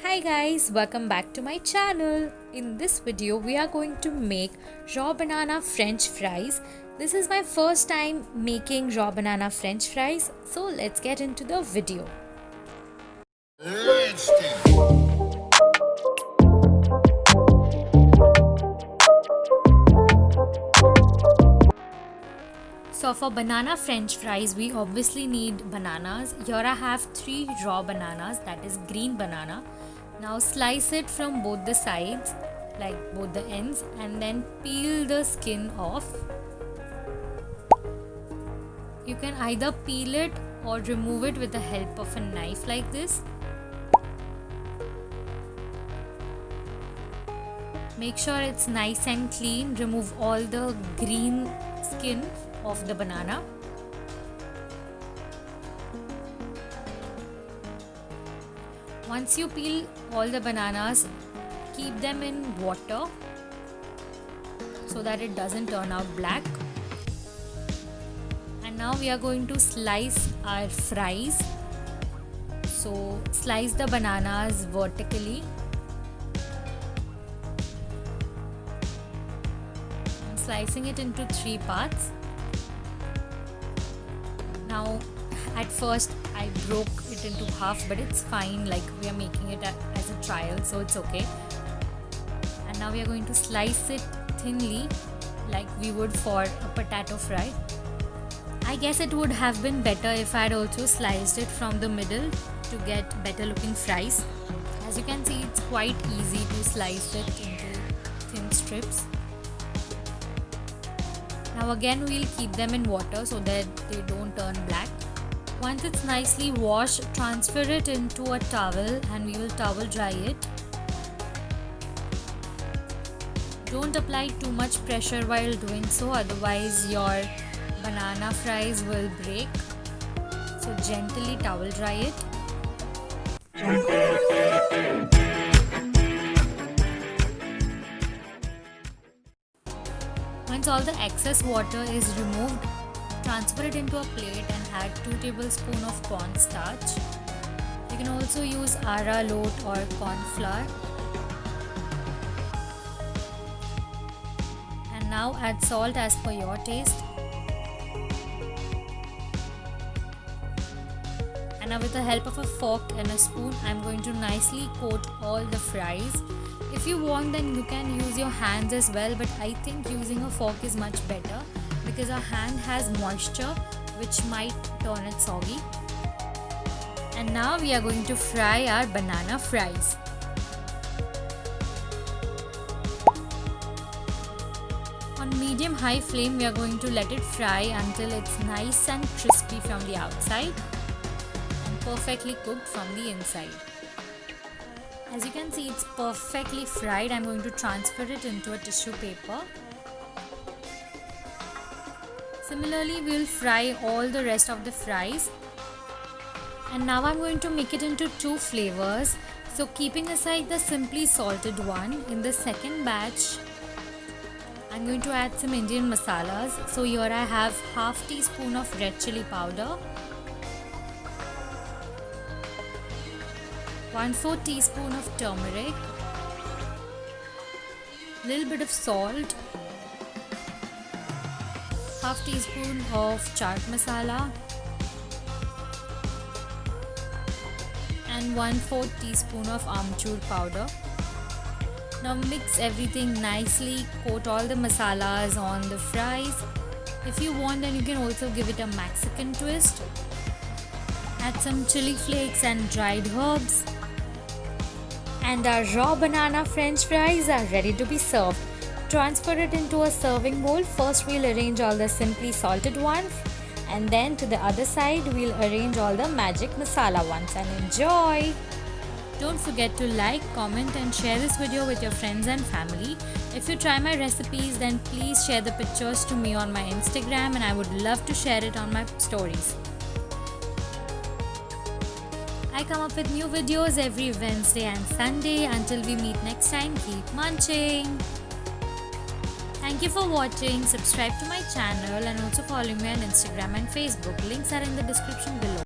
Hi guys, welcome back to my channel. In this video we are going to make raw banana french fries. This is my first time making raw banana french fries, so let's get into the video. Let's do. So for banana french fries we obviously need bananas. Here I have 3 raw bananas, that is green banana. Now slice it from both the sides, like both the ends, and then peel the skin off. You can either peel it or remove it with the help of a knife like this. Make sure it's nice and clean. Remove all the green skin of the banana. Once you peel all the bananas, keep them in water so that it doesn't turn out black. And now we are going to slice our fries. So slice the bananas vertically. I'm slicing it into 3 parts. Now at first I broke it into half, but it's fine, like we are making it as a trial, so it's okay. And now we are going to slice it thinly like we would for a potato fry. I guess it would have been better if I had also sliced it from the middle to get better looking fries. As you can see, it's quite easy to slice it into thin strips. Now again we'll keep them in water so that they don't turn black. Once it's nicely washed, transfer it into a towel and we will towel dry it. Don't apply too much pressure while doing so, otherwise your banana fries will break. So gently towel dry it. Once all the excess water is removed, transfer it into a plate and add 2 tablespoons of cornstarch. You can also use arrowroot or corn flour. And now add salt as per your taste. And now with the help of a fork and a spoon, I am going to nicely coat all the fries. If you want, then you can use your hands as well, but I think using a fork is much better because our hand has moisture which might turn it soggy. And now we are going to fry our banana fries. On medium-high flame, we are going to let it fry until it's nice and crispy from the outside and perfectly cooked from the inside. As you can see, it's perfectly fried. I'm going to transfer it into a tissue paper. Similarly, we'll fry all the rest of the fries. And now I'm going to make it into 2 flavors. So keeping aside the simply salted one, in the second batch, I'm going to add some Indian masalas. So here I have half teaspoon of red chili powder, 1/4 teaspoon of turmeric, little bit of salt, half teaspoon of chaat masala, and 1/4 teaspoon of amchur powder. Now mix everything nicely, coat all the masalas on the fries. If you want, then you can also give it a Mexican twist. Add some chili flakes and dried herbs. And our raw banana french fries are ready to be served. Transfer it into a serving bowl. First we'll arrange all the simply salted ones, and then to the other side we'll arrange all the magic masala ones, and enjoy! Don't forget to like, comment and share this video with your friends and family. If you try my recipes, then please share the pictures to me on my Instagram, and I would love to share it on my stories. I come up with new videos every Wednesday and Sunday. Until we meet next time, keep munching! Thank you for watching. Subscribe to my channel and also follow me on Instagram and Facebook. Links are in the description below.